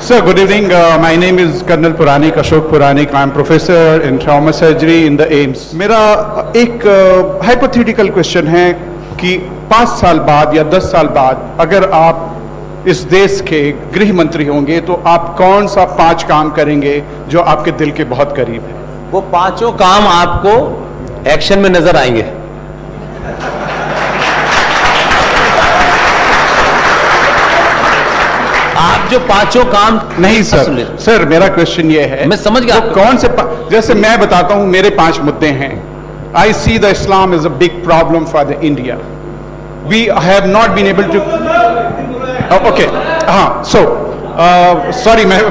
Sir, good evening. My name is Colonel Puranik, Ashok Puranik. I am professor in trauma surgery in the AIMS. मेरा एक hypothetical question है कि 5 साल बाद या 10 साल बाद अगर आप इस देश के गृह मंत्री होंगे तो आप कौन सा 5 काम करेंगे जो आपके दिल के बहुत करीब है? वो 5 काम आपको एक्शन में नजर आएंगे। आप जो 5 काम नहीं सर मेरा क्वेश्चन ये है, मैं समझ गया। कौन से जैसे मैं बताता हूं मेरे 5 मुद्दे हैं। I see the Islam is a big problem for the India. We have not been able to okay हाँ सो सॉरी मैं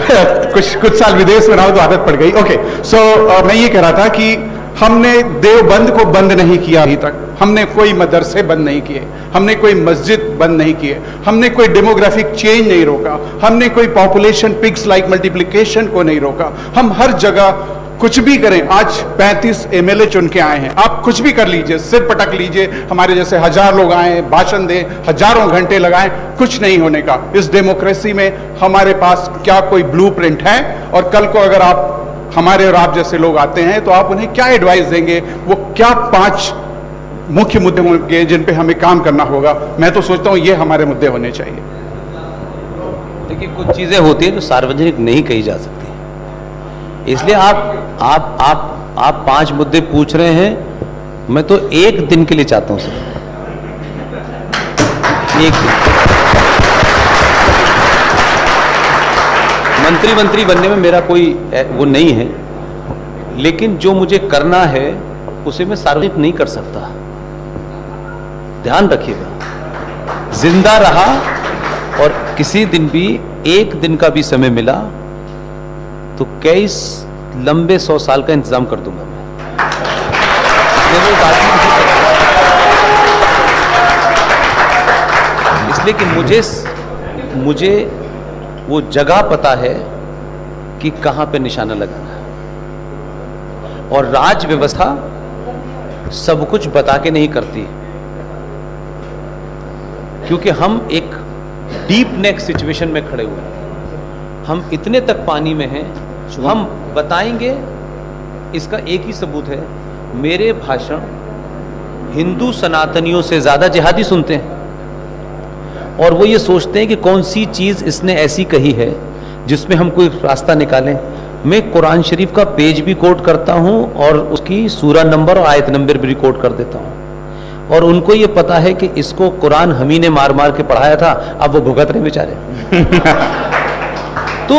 कुछ साल विदेश में रहा हूं तो आदत पड़ गई। ओके सो मैं ये कह रहा था कि हमने देवबंद को बंद नहीं किया अभी तक, हमने कोई मदरसे बंद नहीं किए, हमने कोई मस्जिद बंद नहीं किए, हमने कोई डेमोग्राफिक चेंज नहीं रोका, हमने कोई पॉपुलेशन पिग्स लाइक मल्टीप्लिकेशन को नहीं रोका। हम हर जगह कुछ भी करें। आज 35 एमएलए चुन के आए हैं, आप कुछ भी कर लीजिए, सिर पटक लीजिए, हमारे जैसे 1000 लोग आए, भाषण दें, हजारों घंटे लगाएं, कुछ नहीं होने का। इस डेमोक्रेसी में हमारे पास क्या कोई ब्लूप्रिंट है? और कल को अगर आप हमारे और आप जैसे लोग आते हैं तो आप उन्हें क्या एडवाइस देंगे? वो क्या 5 मुख्य मुद्दे होंगे जिन पे हमें काम करना होगा? मैं तो सोचता हूं ये हमारे मुद्दे होने चाहिए। देखिए, कुछ चीजें होती हैं जो सार्वजनिक नहीं कही जा सकती, इसलिए आप 5 मुद्दे पूछ रहे हैं। मैं तो 1 दिन के लिए चाहता हूं सर, 1 दिन। मंत्री बनने में मेरा कोई वो नहीं है, लेकिन जो मुझे करना है उसे मैं सार्वजनिक नहीं कर सकता। ध्यान रखिएगा, जिंदा रहा और किसी दिन भी 1 दिन का भी समय मिला तो कई लंबे 100 साल का इंतजाम कर दूंगा मैं। इसलिए कि मुझे वो जगह पता है कि कहां पे निशाना लगाना है, और राज व्यवस्था सब कुछ बता के नहीं करती, क्योंकि हम एक डीप नेक सिचुएशन में खड़े हुए हैं। हम इतने तक पानी में हैं, हम बताएंगे। इसका एक ही सबूत है, मेरे भाषण हिंदू सनातनियों से ज्यादा जिहादी सुनते हैं, और वो ये सोचते हैं कि कौन सी चीज इसने ऐसी कही है जिसमें हम कोई रास्ता निकालें। मैं कुरान शरीफ का पेज भी कोट करता हूं और उसकी सूरा नंबर और आयत नंबर भी कोट कर देता हूं, और उनको ये पता है कि इसको कुरान हम ही ने मार मार के पढ़ाया था, अब वो भुगत रहे बेचारे। तो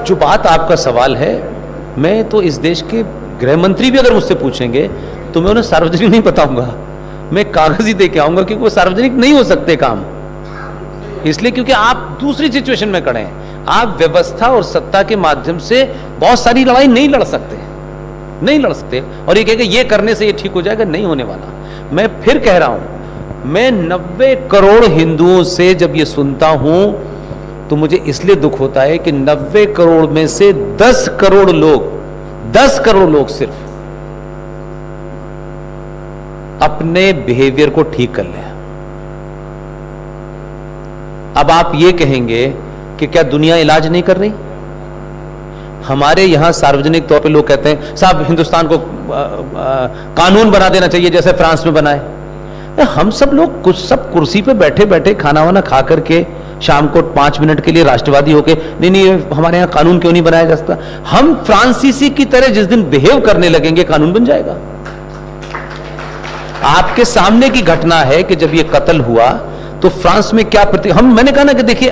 जो बात आपका सवाल है, मैं तो इस देश के गृह मंत्री भी अगर मुझसे पूछेंगे तो मैं उन्हें सार्वजनिक नहीं बताऊंगा, मैं कागज ही दे के आऊंगा, क्योंकि वो सार्वजनिक नहीं हो सकते काम। इसलिए क्योंकि आप दूसरी सिचुएशन में खड़े हैं। आप व्यवस्था और सत्ता के माध्यम से बहुत सारी लड़ाई नहीं लड़ सकते, और ये कहेंगे ये करने से ये ठीक हो जाएगा, नहीं होने वाला। मैं फिर कह रहा हूं, मैं 90 करोड़ हिंदुओं से जब ये सुनता हूं तो मुझे इसलिए दुख होता है कि 90 करोड़ में से 10 करोड़ लोग सिर्फ अपने बिहेवियर को ठीक कर लें। अब आप ये कहेंगे कि क्या दुनिया इलाज नहीं कर रही? हमारे यहां सार्वजनिक तौर पे लोग कहते हैं साहब हिंदुस्तान को कानून बना देना चाहिए जैसे फ्रांस में बनाए। हम सब लोग सब कुर्सी पे बैठे बैठे खाना वाना खा करके शाम को 5 मिनट के लिए राष्ट्रवादी होके नहीं हमारे यहां कानून क्यों नहीं बनाया जा सकता? हम फ्रांसीसी की तरह जिस दिन बिहेव करने लगेंगे कानून बन जाएगा। आपके सामने की घटना है कि जब यह कत्ल हुआ तो फ्रांस में क्या मैंने कहा ना कि देखिए,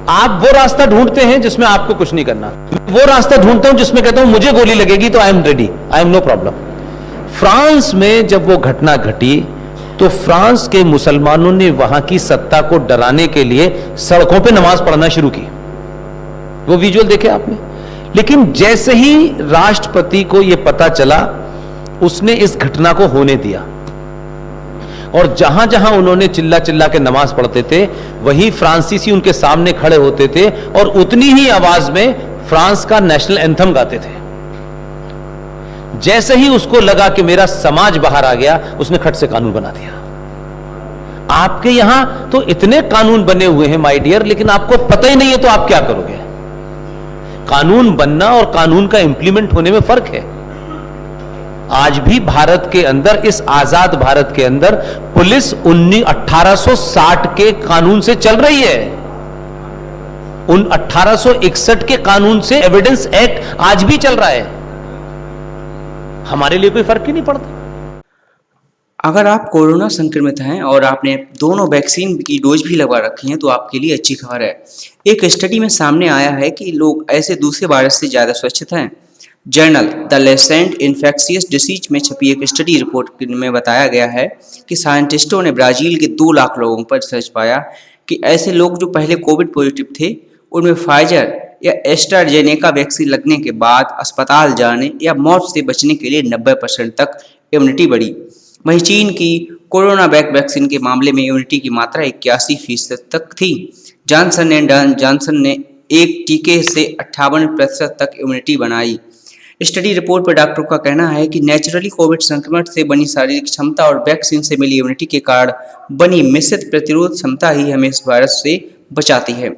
आप वो रास्ता ढूंढते हैं जिसमें आपको कुछ नहीं करना, वो रास्ता ढूंढता हूं जिसमें कहता हूं मुझे गोली लगेगी तो I am ready, I am no problem. France में जब वो घटना घटी तो फ्रांस के मुसलमानों ने वहां की सत्ता को डराने के लिए सड़कों पे नमाज पढ़ना शुरू की। वो विजुअल देखे आपने। लेकिन जैसे ही राष्ट्रपति को यह पता चला, उसने इस घटना को होने दिया, और जहां जहां उन्होंने चिल्ला चिल्ला के नमाज पढ़ते थे वही फ्रांसीसी उनके सामने खड़े होते थे और उतनी ही आवाज में फ्रांस का नेशनल एंथम गाते थे। जैसे ही उसको लगा कि मेरा समाज बाहर आ गया, उसने खट से कानून बना दिया। आपके यहां तो इतने कानून बने हुए हैं माय डियर, लेकिन आपको पता ही नहीं है तो आप क्या करोगे? कानून बनना और कानून का इंप्लीमेंट होने में फर्क है। आज भी भारत के अंदर, इस आजाद भारत के अंदर, पुलिस 1860 के कानून से चल रही है। उन 1861 के कानून से एविडेंस एक्ट आज भी चल रहा है। हमारे लिए कोई फर्क ही नहीं पड़ता। अगर आप कोरोना संक्रमित हैं और आपने दोनों वैक्सीन की डोज भी लगवा रखी हैं तो आपके लिए अच्छी खबर है। एक स्टडी में सामने आया है कि लोग ऐसे दूसरे वायरस से ज़्यादा सुरक्षित हैं। Journal the Lancet infectious disease में छपी एक स्टडी रिपोर्ट में बताया गया है कि साइंटिस्टों ने ब्राज़ील के 2 लाख लोगों पर रिसर्च पाया कि ऐसे लोग जो पहले कोविड पॉजिटिव थे, उनमें फाइजर या एस्ट्राजेनेका वैक्सीन लगने के बाद अस्पताल जाने या मौत से बचने के लिए 90% तक इम्यूनिटी बढ़ी। वहीं चीन की कोरोना वैक्सीन के मामले में इम्यूनिटी की मात्रा 81% तक थी। जॉनसन ने एक टीके से 58% तक इम्यूनिटी बनाई। स्टडी रिपोर्ट पर डॉक्टरों का कहना है कि नेचुरली कोविड संक्रमण से बनी शारीरिक क्षमता और वैक्सीन से मिली इम्यूनिटी के कारण बनी मिश्रित प्रतिरोध क्षमता ही हमें इस वायरस से बचाती है।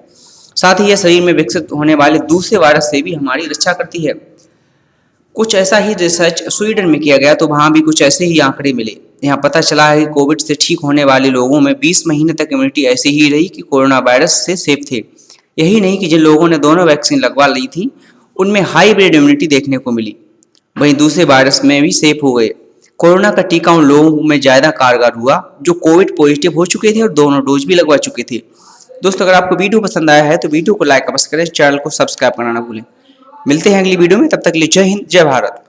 साथ ही यह शरीर में विकसित होने वाले दूसरे वायरस से भी हमारी रक्षा करती है। कुछ ऐसा ही रिसर्च स्वीडन में किया गया तो वहाँ भी कुछ ऐसे ही आंकड़े मिले। यहाँ पता चला है कि कोविड से ठीक होने वाले लोगों में 20 महीने तक इम्यूनिटी ऐसी ही रही कि कोरोना वायरस से सेफ थे। यही नहीं कि जिन लोगों ने दोनों वैक्सीन लगवा ली थी उनमें हाईब्रिड इम्यूनिटी देखने को मिली, वहीं दूसरे वायरस में भी सेफ हो गए। कोरोना का टीका उन लोगों में ज़्यादा कारगर हुआ जो कोविड पॉजिटिव हो चुके थे और दोनों डोज भी लगवा चुके थे। दोस्तों, अगर आपको वीडियो पसंद आया है तो वीडियो को लाइक अवश्य करें, चैनल को सब्सक्राइब करना ना भूलें। मिलते हैं अगली वीडियो में, तब तक के लिए जय हिंद, जय भारत।